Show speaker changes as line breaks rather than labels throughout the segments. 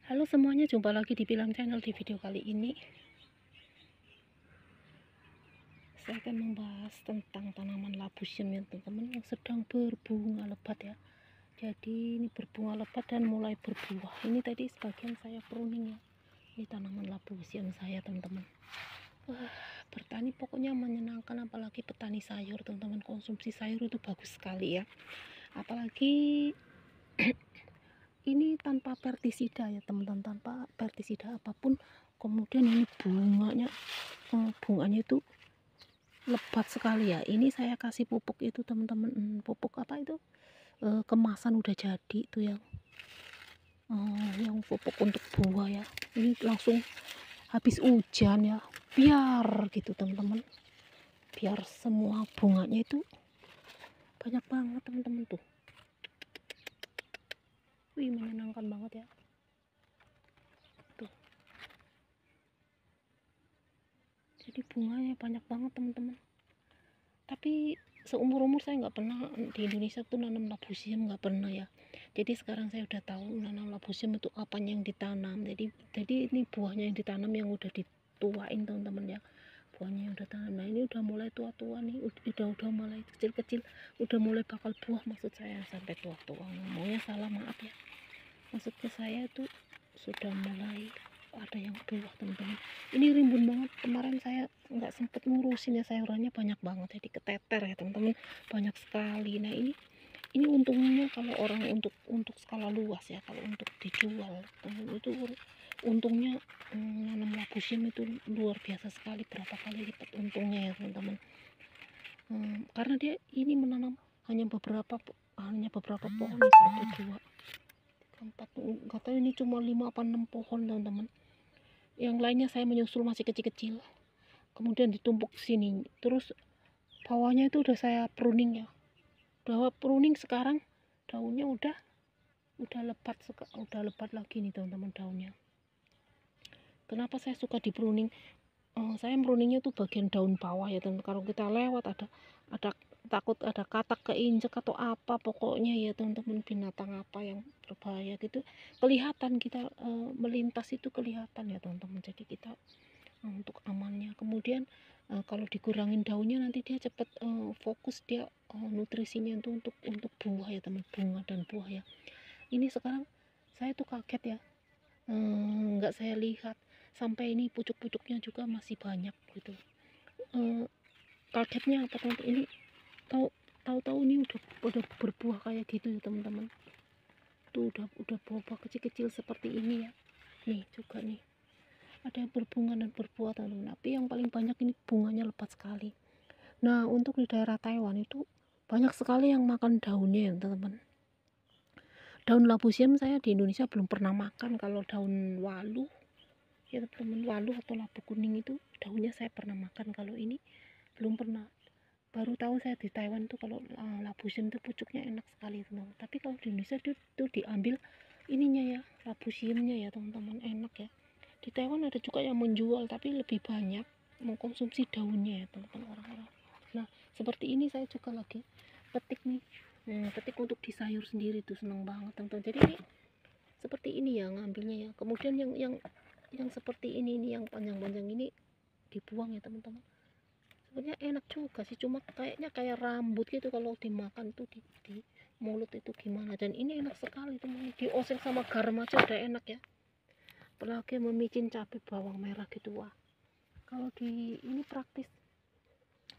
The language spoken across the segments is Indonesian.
Halo semuanya, jumpa lagi di Pilam Channel. Di video kali ini saya akan membahas tentang tanaman labusium ya teman-teman, yang sedang berbunga lebat ya. Jadi ini berbunga lebat dan mulai berbuah. Ini tadi sebagian saya pruning ya. Ini tanaman labusium saya teman-teman. Wah, bertani pokoknya menyenangkan, apalagi petani sayur teman-teman. Konsumsi sayur itu bagus sekali ya, apalagi ini tanpa pestisida ya teman-teman, tanpa pestisida apapun. Kemudian ini bunganya itu lebat sekali ya. Ini saya kasih pupuk itu teman-teman, pupuk apa itu, kemasan udah jadi itu yang pupuk untuk buah ya. Ini langsung habis hujan ya, biar gitu teman-teman, biar semua bunganya itu banyak banget teman-teman tuh. Wih, menyenangkan banget ya tuh. Jadi bunganya banyak banget teman-teman. Tapi seumur-umur saya nggak pernah di Indonesia tuh nanam labusium, nggak pernah ya. Jadi sekarang saya udah tahu nanam labusium itu apanya yang ditanam. Jadi ini buahnya yang ditanam, yang udah dituain teman-teman ya. Buahnya yang udah tanam. Nah ini udah mulai tua-tua nih, udah mulai kecil-kecil, udah mulai bakal buah. Maksud saya sampai tua-tua, ngomongnya salah, maaf ya. Maksudnya saya tuh sudah mulai ada yang buah teman-teman. Ini rimbun banget, kemarin saya nggak sempet ngurusin ya, sayurannya banyak banget jadi keteter ya teman-teman, banyak sekali. Nah ini untungnya kalau orang untuk skala luas ya, kalau untuk dijual itu untungnya, nanam labusium itu luar biasa sekali, berapa kali lipat untungnya ya teman-teman. Karena dia ini menanam hanya beberapa pohon nih, 1 2 3 4, nggak tahu ini cuma 5 apa 6 pohon teman-teman. Yang lainnya saya menyusul masih kecil-kecil, kemudian ditumpuk sini. Terus bawahnya itu udah saya pruning ya, udah pruning. Sekarang daunnya udah lebat lagi nih teman-teman daunnya. Kenapa saya suka di pruning? Saya pruningnya tuh bagian daun bawah ya teman. Kalau kita lewat ada takut ada katak keinjek atau apa, pokoknya ya teman-teman, binatang apa yang berbahaya gitu kelihatan, kita melintas itu kelihatan ya teman-teman. Jadi kita untuk amannya. Kemudian kalau dikurangin daunnya nanti dia cepet fokus, dia nutrisinya itu untuk buah ya teman, bunga dan buah ya. Ini sekarang saya tuh kaget ya, nggak saya lihat sampai ini pucuk-pucuknya juga masih banyak gitu. Kagetnya apa teman-teman, ini tahu-tahu ini udah berbuah kayak gitu ya teman-teman. Tuh udah buah kecil-kecil seperti ini ya. Nih juga nih ada yang berbunga dan berbuah teman-teman, tapi yang paling banyak ini bunganya lebat sekali. Nah untuk di daerah Taiwan itu banyak sekali yang makan daunnya ya teman-teman. Daun labusium saya di Indonesia belum pernah makan. Kalau daun walu ya teman-teman, walu atau labu kuning itu daunnya saya pernah makan. Kalau ini belum pernah, baru tahu saya di Taiwan tuh kalau labusium itu pucuknya enak sekali teman-teman. Tapi kalau di Indonesia itu diambil ininya ya, labusiumnya ya teman-teman, enak ya. Di Taiwan ada juga yang menjual, tapi lebih banyak mengkonsumsi daunnya ya teman-teman, orang-orang. Nah seperti ini saya juga lagi petik nih, petik untuk di sayur sendiri tuh, seneng banget teman-teman. Jadi ini seperti ini ya ngambilnya ya. Kemudian yang seperti ini nih, yang panjang-panjang ini dibuang ya teman-teman. Sebenarnya enak juga sih, cuma kayaknya kayak rambut gitu kalau dimakan tuh di mulut itu gimana. Dan ini enak sekali teman, dioseng sama garam aja udah enak ya, apalagi memicin cabai bawang merah gitu. Wah kalau di ini praktis,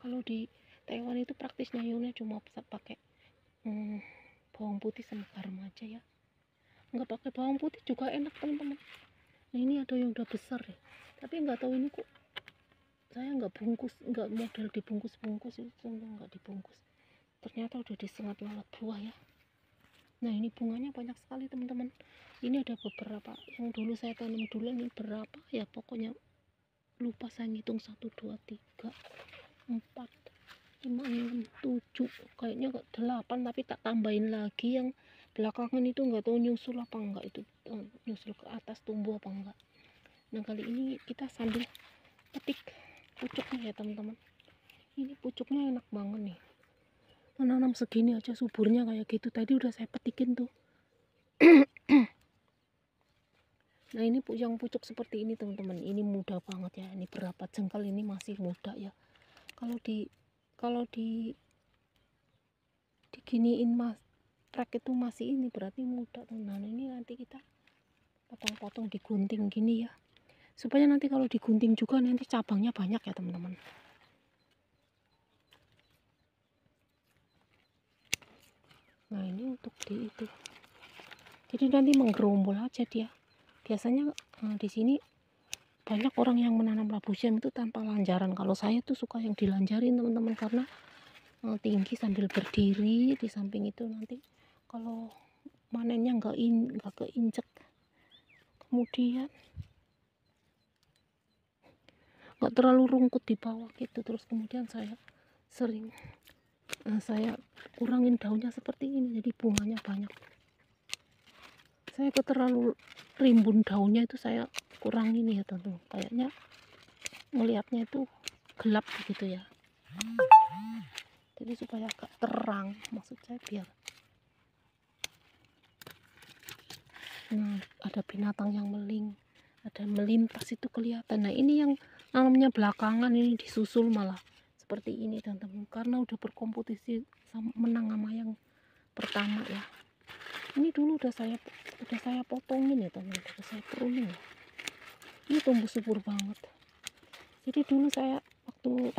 kalau di Taiwan itu praktis nyayurnya cuma bisa pakai bawang putih sama garam aja ya, nggak pakai bawang putih juga enak teman-teman. Nah ini ada yang udah besar ya, tapi nggak tahu ini kok saya nggak bungkus, nggak model dibungkus-bungkus itu, nggak dibungkus, ternyata udah disengat lalat buah ya. Nah ini bunganya banyak sekali teman-teman. Ini ada beberapa yang dulu saya tanam dulu, ini berapa ya pokoknya lupa saya ngitung, 1 2 3 4 5 6 7, kayaknya 8, tapi tak tambahin lagi yang belakangan itu, nggak tahu nyusul apa enggak itu, nyusul ke atas tumbuh apa enggak. Nah kali ini kita sambil petik pucuknya ya teman-teman. Ini pucuknya enak banget nih, menanam segini aja suburnya kayak gitu. Tadi udah saya petikin tuh. Nah ini yang pucuk seperti ini teman-teman, ini muda banget ya, ini berapa jengkal ini masih muda ya. Kalau diginiin mas trek itu masih ini berarti muda teman-teman. Nah ini nanti kita potong-potong digunting gini ya, supaya nanti kalau digunting juga nanti cabangnya banyak ya teman-teman. Nah ini untuk di itu, jadi nanti menggerombol aja dia. Biasanya di sini banyak orang yang menanam labu siam itu tanpa lanjaran. Kalau saya tuh suka yang dilanjarin teman-teman, karena tinggi sambil berdiri di samping itu, nanti kalau manennya nggak keinjek, kemudian nggak terlalu rungkut di bawah gitu. Terus kemudian saya sering saya kurangin daunnya seperti ini, jadi bunganya banyak. Saya terlalu rimbun daunnya itu saya kurang ini ya teman-teman, kayaknya ngelihatnya itu gelap gitu ya. Jadi supaya agak terang, maksud saya biar ada binatang yang ada melintas itu kelihatan. Nah ini yang namanya belakangan ini disusul malah seperti ini teman-teman, karena udah berkompetisi menang sama yang pertama ya. Ini dulu udah saya potongin ya teman-teman, udah saya pruning ya. Ini tumbuh subur banget. Jadi dulu saya waktu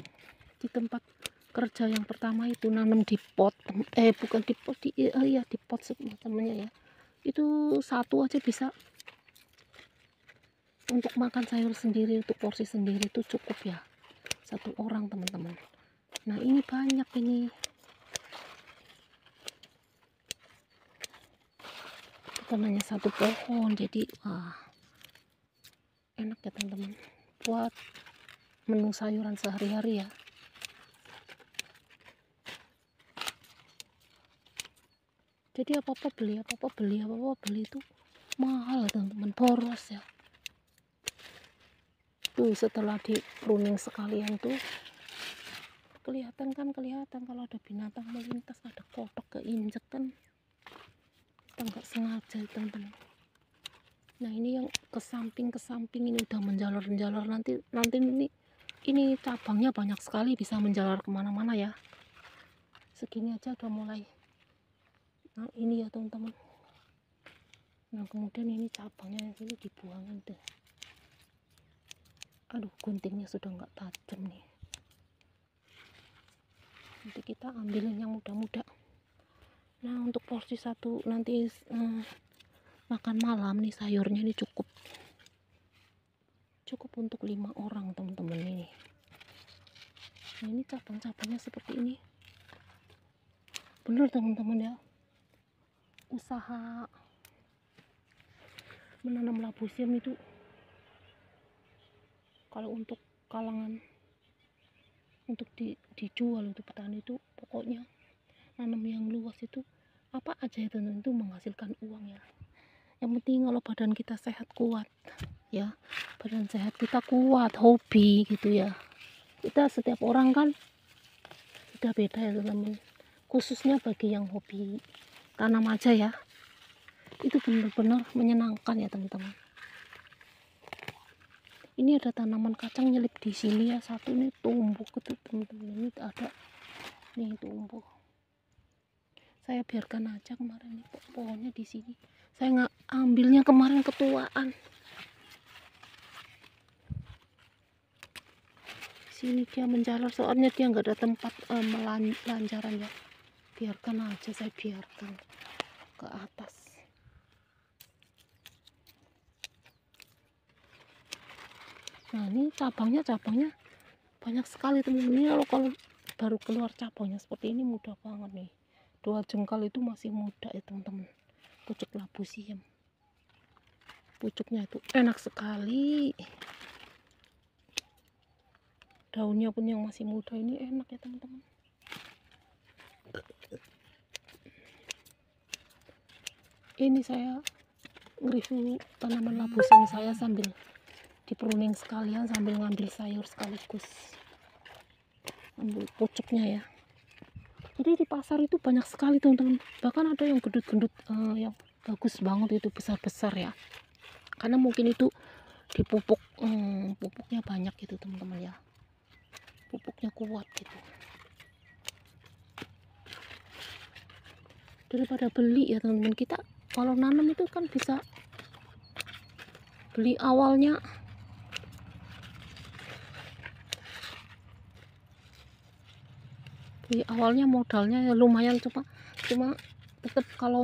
di tempat kerja yang pertama itu nanam di pot, bukan di pot, di pot namanya ya. Itu satu aja bisa untuk makan sayur sendiri, untuk porsi sendiri itu cukup ya, satu orang teman-teman. Nah ini banyak ini, bukan hanya satu pohon, jadi enak ya teman-teman buat menu sayuran sehari-hari ya. Jadi apa-apa beli itu mahal teman-teman, boros ya. Tuh setelah di pruning sekalian tuh kelihatan kalau ada binatang melintas, ada kodok keinjek kan, kita nggak sengaja teman-teman. Nah ini yang ke samping ini udah menjalar, nanti ini cabangnya banyak sekali, bisa menjalar kemana-mana ya. Segini aja udah mulai. Nah ini ya teman-teman. Nah kemudian ini cabangnya yang sini dibuangin deh. Aduh guntingnya sudah nggak tajam nih. Nanti kita ambilin yang muda-muda. Nah untuk porsi satu nanti makan malam nih, sayurnya ini cukup untuk 5 orang teman-teman ini. Nah ini cabang-cabangnya seperti ini. Bener teman-teman ya, usaha menanam labu siam itu kalau untuk kalangan untuk dijual untuk petani itu pokoknya nanam yang luas itu apa aja ya teman-teman, itu menghasilkan uang ya. Yang penting kalau badan kita sehat kuat ya, badan sehat kita kuat, hobi gitu ya. Kita setiap orang kan udah beda ya teman-teman, khususnya bagi yang hobi tanam aja ya, itu benar-benar menyenangkan ya teman-teman. Ini ada tanaman kacang nyelip di sini ya, satu nih tumbuh gitu teman-teman, ini ada nih tumbuh. Saya biarkan aja kemarin nih pohonnya di sini. Saya nggak ambilnya kemarin, ketuaan. Sini dia menjalar, soalnya dia nggak ada tempat melanjaran ya. Biarkan aja, saya biarkan ke atas. Nah ini cabangnya banyak sekali teman-teman. Ini kalau baru keluar cabangnya seperti ini mudah banget nih. 2 jengkal itu masih muda ya teman-teman. Pucuk labu siam, pucuknya itu enak sekali. Daunnya pun yang masih muda ini enak ya teman-teman. Ini saya nge-review tanaman labu siam saya sambil di pruning sekalian, sambil ngambil sayur sekaligus, ambil pucuknya ya. Jadi di pasar itu banyak sekali teman-teman, bahkan ada yang gendut-gendut, yang bagus banget itu, besar-besar ya. karena mungkin itu dipupuk, pupuknya banyak gitu teman-teman ya, pupuknya kuat gitu. Daripada beli ya teman-teman, kita kalau nanam itu kan bisa beli awalnya modalnya ya lumayan, cuma tetap kalau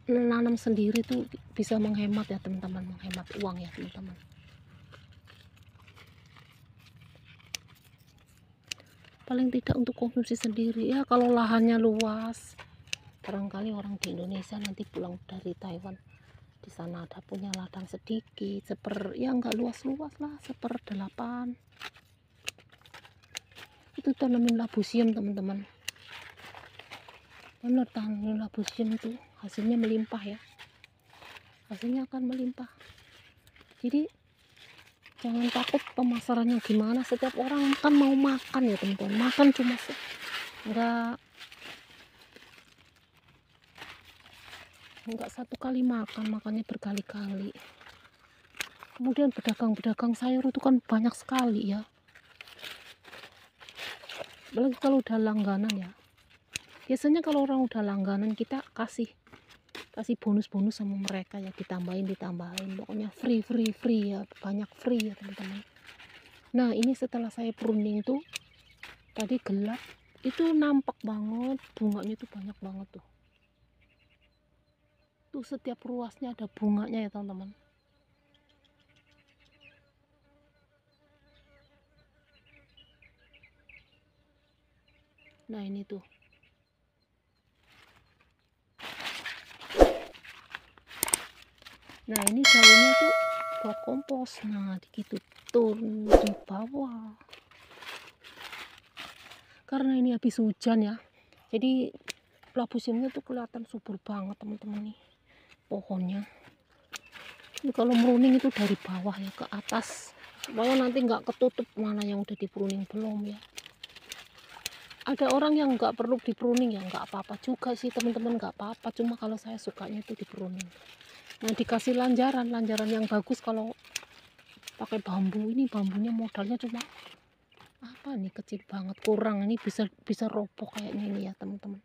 nanam sendiri tuh bisa menghemat ya teman-teman, menghemat uang ya teman-teman. Paling tidak untuk konsumsi sendiri ya, kalau lahannya luas. Barangkali orang di Indonesia nanti pulang dari Taiwan, di sana ada punya ladang sedikit, ya nggak luas-luas lah, 1/8. Itu tanamin labu siam teman-teman. Benar, tanamin labu siam itu hasilnya melimpah ya, hasilnya akan melimpah. Jadi jangan takut pemasarannya gimana, setiap orang kan mau makan ya teman-teman, makan cuma nggak satu kali makan, makannya berkali-kali. Kemudian pedagang sayur itu kan banyak sekali ya, apalagi kalau udah langganan ya. Biasanya kalau orang udah langganan kita kasih bonus-bonus sama mereka ya, ditambahin, pokoknya free ya, banyak free ya teman-teman. Nah ini setelah saya pruning tuh tadi gelap, itu nampak banget bunganya, itu banyak banget tuh setiap ruasnya ada bunganya ya teman-teman. Nah ini tuh, nah ini daunnya tuh buat kompos. Nah gitu turun di bawah, karena ini habis hujan ya, jadi labu siamnya tuh kelihatan subur banget teman-teman nih pohonnya. Ini kalau meruning itu dari bawah ya ke atas, supaya nanti nggak ketutup mana yang udah di pruning belum ya. Ada orang yang nggak perlu di pruning ya, nggak apa-apa juga sih teman-teman, nggak apa-apa, cuma kalau saya sukanya itu di pruning. Nah dikasih lanjaran yang bagus. Kalau pakai bambu, ini bambunya modalnya cuma apa nih, kecil banget, kurang, ini bisa roboh kayaknya ini ya teman-teman,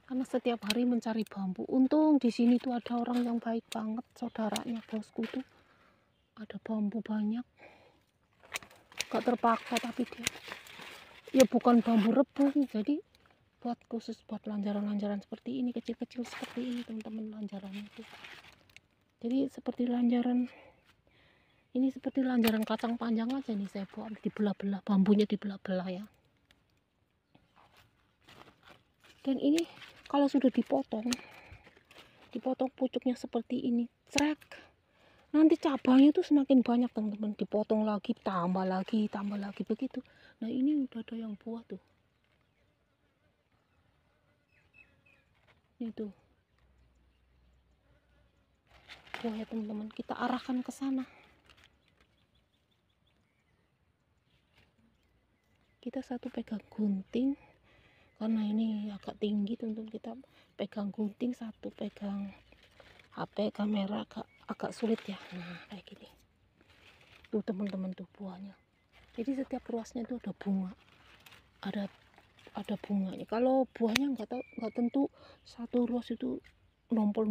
karena setiap hari mencari bambu. Untung di sini tuh ada orang yang baik banget, saudaranya bosku tuh ada bambu banyak, gak terpakai, tapi dia ya bukan bambu rebung, jadi khusus buat lanjaran seperti ini, kecil-kecil seperti ini teman-teman lanjarannya tuh. Jadi seperti lanjaran kacang panjang aja nih, saya buat dibelah-belah, bambunya dibelah-belah ya. Dan ini kalau sudah dipotong pucuknya seperti ini, trek, nanti cabangnya tuh semakin banyak teman-teman, dipotong lagi, tambah lagi begitu. Nah ini udah ada yang buah tuh, ini tuh buah ya teman-teman, kita arahkan ke sana. Kita satu pegang gunting, karena ini agak tinggi teman-teman, kita pegang gunting, satu pegang HP kamera, agak sulit ya. Nah kayak gini tuh teman-teman tuh buahnya. Jadi setiap ruasnya itu ada bunga, ada bunganya. Kalau buahnya nggak tentu satu ruas itu nompol.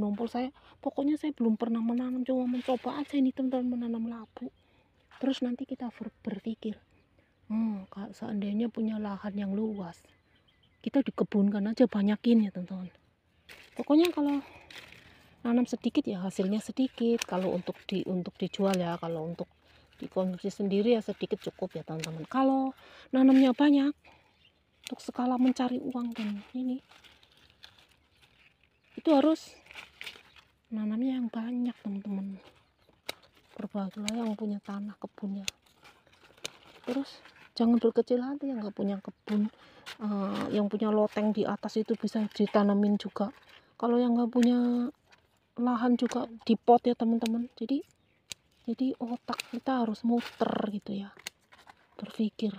Pokoknya saya belum pernah menanam, cuma mencoba aja ini teman-teman, menanam labu. Terus nanti kita berpikir, kalau seandainya punya lahan yang luas, kita dikebunkan aja, banyakin ya teman-teman. Pokoknya kalau nanam sedikit ya hasilnya sedikit, kalau untuk dijual ya, kalau untuk dikonsumsi sendiri ya sedikit cukup ya teman-teman. Kalau nanamnya banyak untuk skala mencari uang, dan ini itu harus nanamnya yang banyak teman-teman, berbagailah yang punya tanah kebunnya. Terus jangan berkecil hati yang nggak punya kebun, yang punya loteng di atas itu bisa ditanamin juga. Kalau yang nggak punya lahan juga di pot ya teman-teman. Jadi otak kita harus muter gitu ya, berpikir.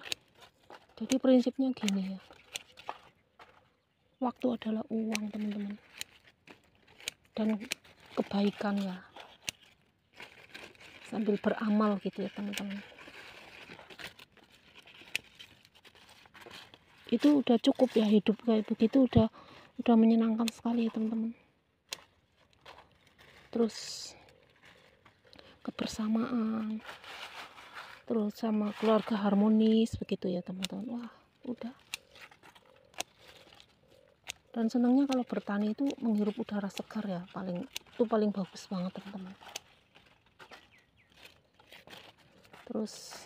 Jadi prinsipnya gini ya, waktu adalah uang teman-teman, dan kebaikan ya. sambil beramal gitu ya teman-teman. Itu udah cukup ya, hidup kayak begitu udah menyenangkan sekali ya teman-teman. Terus kebersamaan, terus sama keluarga harmonis begitu ya teman-teman. Wah, udah. Dan senangnya kalau bertani itu menghirup udara segar ya, paling bagus banget teman-teman. Terus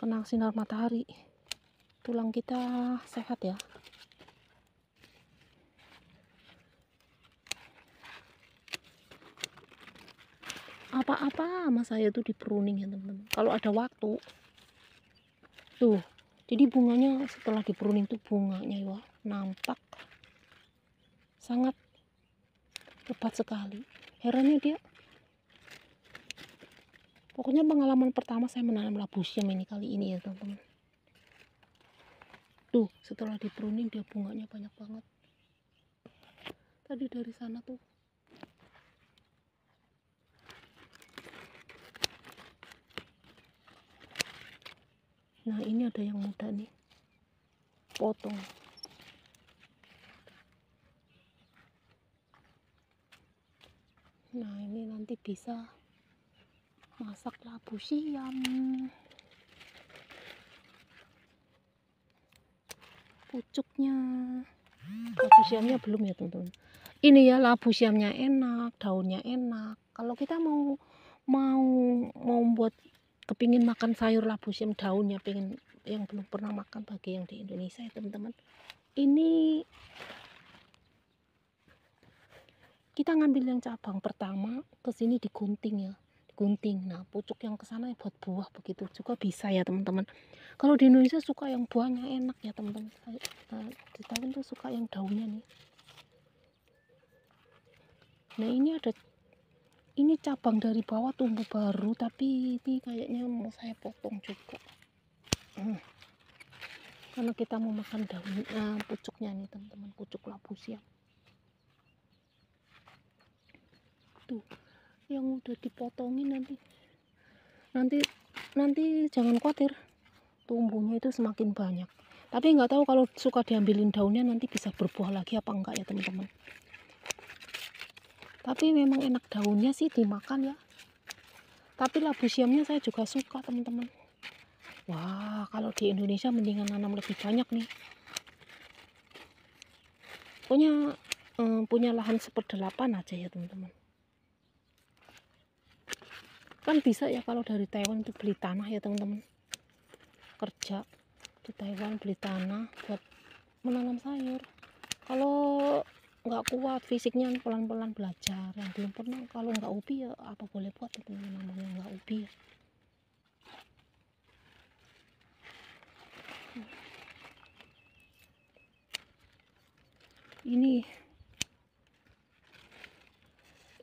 kena sinar matahari, tulang kita sehat ya. Apa-apa sama saya tuh di pruning ya teman-teman. Kalau ada waktu tuh, jadi bunganya setelah di pruning tuh bunganya ya nampak sangat lebat sekali. Herannya dia, pokoknya pengalaman pertama saya menanam labu siam ini kali ini ya teman-teman. Tuh setelah di pruning dia bunganya banyak banget. Tadi dari sana tuh nah ini ada yang muda nih, potong. Nah ini nanti bisa masak labu siam. Pucuknya, labu siamnya belum ya teman-teman. Ini ya labu siamnya enak, daunnya enak. Kalau kita mau buat kepingin makan sayur labu siam daunnya, pengen yang belum pernah makan bagi yang di Indonesia ya teman-teman, ini kita ngambil yang cabang pertama ke sini digunting ya, digunting. Nah pucuk yang kesana buat buah begitu juga bisa ya teman-teman. Kalau di Indonesia suka yang buahnya enak ya teman-teman. Di tahun tuh suka yang daunnya nih. Nah ini cabang dari bawah tumbuh baru, tapi ini kayaknya mau saya potong juga. Karena kita mau makan daun pucuknya nih teman-teman, pucuk labu siam. Tuh, yang udah dipotongin nanti jangan khawatir, tumbuhnya itu semakin banyak. Tapi nggak tahu kalau suka diambilin daunnya nanti bisa berbuah lagi apa enggak ya teman-teman. Tapi memang enak daunnya sih dimakan ya. Tapi labu siamnya saya juga suka teman-teman. Wah, kalau di Indonesia mendingan nanam lebih banyak nih. Punya lahan 1/8 aja ya teman-teman. Kan bisa ya kalau dari Taiwan itu beli tanah ya teman-teman. Kerja di Taiwan beli tanah buat menanam sayur. Kalau nggak kuat fisiknya pelan-pelan belajar, yang belum pernah, kalau nggak hobi ya apa boleh buat teman-teman, namanya nggak hobi ya.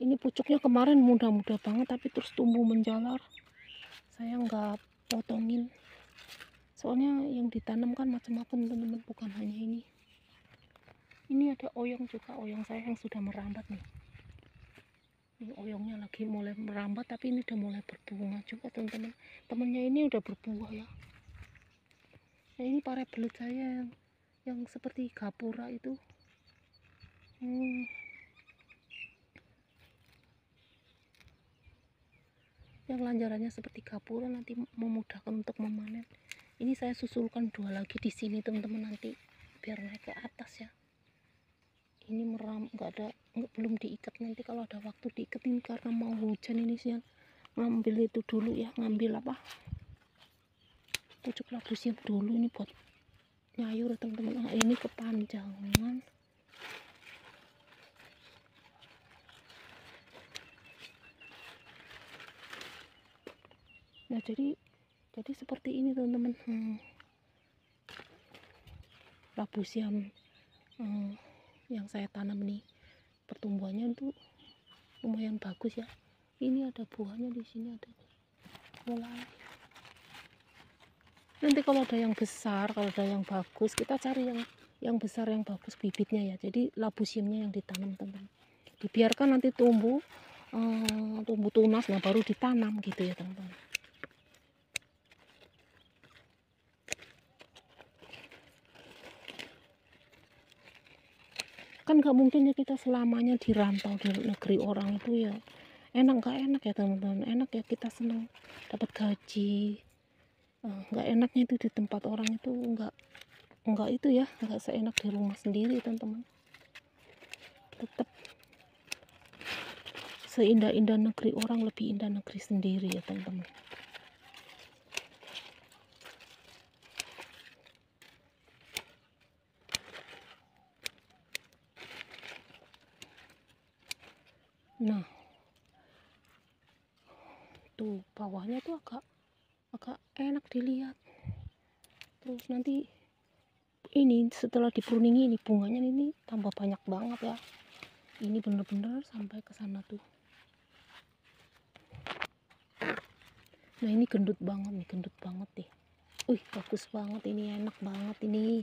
Ini pucuknya kemarin muda-muda banget tapi terus tumbuh menjalar. Saya nggak potongin, soalnya yang ditanam kan macam-macam teman-teman, bukan hanya ini. Ini ada oyong juga, oyong saya yang sudah merambat nih. Ini oyongnya lagi mulai merambat, tapi ini udah mulai berbunga juga teman-teman. Temennya ini udah berbuah ya. Nah ini pare belut saya yang seperti gapura itu. Yang lanjarannya seperti gapura nanti memudahkan untuk memanen. Ini saya susulkan 2 lagi di sini teman-teman, nanti biar naik ke atas ya. Ini belum diikat, nanti kalau ada waktu diiketin karena mau hujan ini sih. Ngambil itu dulu ya, ngambil pucuk labu siam dulu ini buat nyayur teman-teman. Nah, ini kepanjangan. Nah jadi seperti ini teman-teman. Labu siam yang saya tanam nih, pertumbuhannya itu lumayan bagus ya. Ini ada buahnya di sini, ada mulai. Nanti kalau ada yang besar, kalau ada yang bagus, kita cari yang besar yang bagus bibitnya ya. Jadi labu siamnya yang ditanam teman-teman, dibiarkan nanti tumbuh tumbuh tunas, nah baru ditanam gitu ya teman-teman. Kan nggak mungkin ya kita selamanya dirantau di negeri orang itu ya. Enak nggak enak ya teman-teman, enak ya kita seneng dapat gaji. Nggak enaknya itu di tempat orang itu nggak itu ya, nggak seenak di rumah sendiri teman-teman. Tetap seindah-indah negeri orang lebih indah negeri sendiri ya teman-teman. Nah tuh bawahnya tuh agak enak dilihat. Terus nanti ini setelah dipruningi ini bunganya ini tambah banyak banget ya. Ini bener-bener sampai ke sana tuh. Nah ini gendut banget nih, gendut banget deh. Wih bagus banget ini, enak banget ini.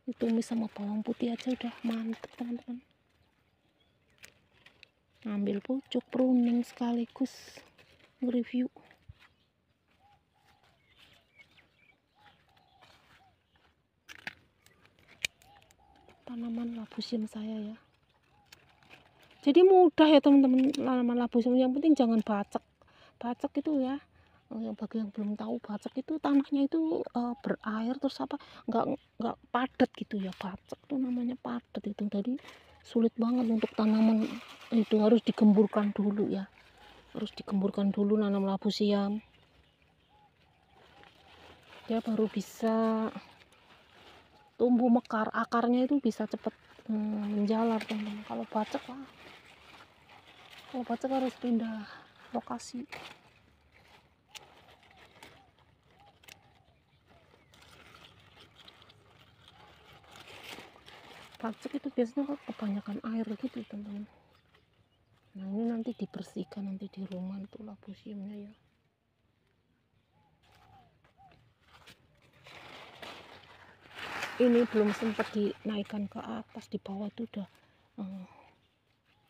Ditumis sama bawang putih aja udah mantep teman-teman. Ambil pucuk, pruning sekaligus nge-review. Tanaman labusium saya ya. Jadi mudah ya teman-teman, tanaman labusium. Yang penting jangan bacek. Bacek itu ya, yang bagi yang belum tahu, bacek itu tanahnya itu berair terus apa nggak padat gitu ya. Bacek tuh namanya padat itu, jadi sulit banget untuk tanaman itu, harus digemburkan dulu ya, harus digemburkan dulu nanam labusium ya, baru bisa tumbuh mekar, akarnya itu bisa cepet menjalar teman-teman. Kalau bacek harus pindah lokasi. Bacek itu biasanya kebanyakan air gitu teman-teman. Nah ini nanti dibersihkan nanti di rumah untuk labusiumnya ya. Ini belum sempat dinaikkan ke atas, di bawah itu udah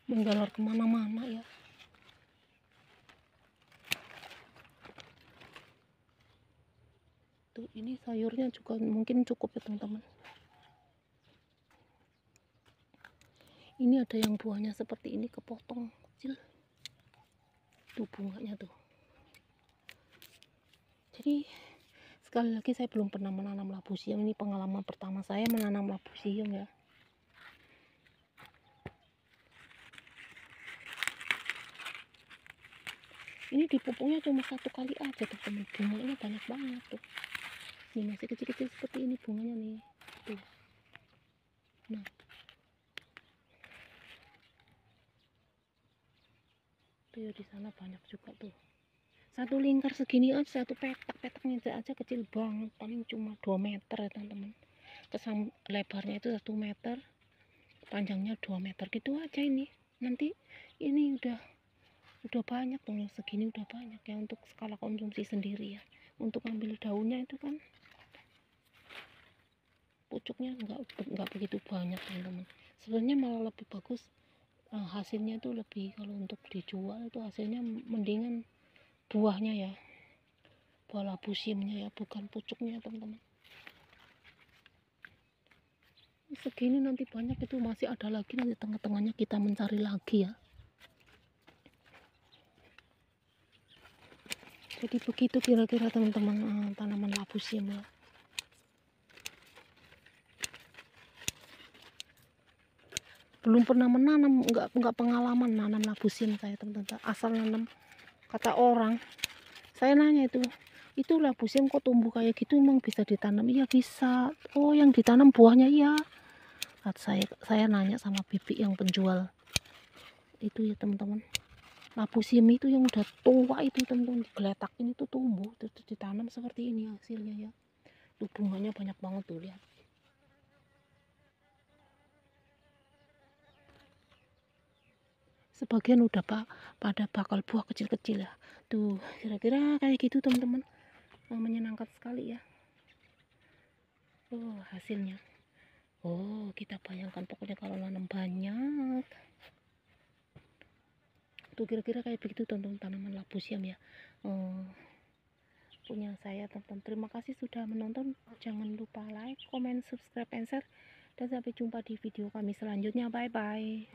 menjalar kemana-mana ya. Tuh ini sayurnya juga mungkin cukup ya teman-teman. Ini ada yang buahnya seperti ini, kepotong kecil. Tuh bunganya tuh. Jadi sekali lagi saya belum pernah menanam labusium. Ini pengalaman pertama saya menanam labusium ya. Ini dipupuknya cuma 1 kali aja teman-teman. Bunganya banyak banget tuh. Ini masih kecil-kecil seperti ini bunganya nih. Tuh. Nah. Tuh ya, di sana banyak juga tuh. Satu lingkar segini aja, satu petaknya aja kecil banget, paling cuma 2 meter ya teman-teman. Lebarnya itu 1 meter, panjangnya 2 meter gitu aja ini. Nanti ini udah banyak tuh, segini udah banyak ya untuk skala konsumsi sendiri ya. Untuk ambil daunnya itu kan pucuknya nggak begitu banyak teman-teman. Sebenarnya malah lebih bagus, hasilnya itu lebih, kalau untuk dijual itu hasilnya mendingan buahnya ya, buah labusiumnya ya, bukan pucuknya teman-teman. Segini nanti banyak itu, masih ada lagi nanti tengah-tengahnya kita mencari lagi ya. Jadi begitu kira-kira teman-teman tanaman labusium ya. Belum pernah menanam, nggak pengalaman nanam labusium saya teman-teman, asal nanam. Kata orang, saya nanya itu labusium kok tumbuh kayak gitu, emang bisa ditanam? Iya bisa. Oh yang ditanam buahnya? Iya. Saya nanya sama bibi yang penjual itu ya teman-teman, labusium itu yang udah tua itu teman-teman, digeletakin itu tumbuh, terus ditanam seperti ini hasilnya ya. Tuh bunganya banyak banget tuh, lihat. Sebagian udah pada bakal buah kecil-kecil ya. Tuh kira-kira kayak gitu teman-teman. Menyenangkan sekali ya. Oh hasilnya. Oh, kita bayangkan pokoknya kalau nanam banyak tuh kira-kira kayak begitu teman-teman, tanaman labu siam ya. Punya saya teman-teman. Terima kasih sudah menonton, jangan lupa like, comment, subscribe, and share, dan sampai jumpa di video kami selanjutnya. Bye bye.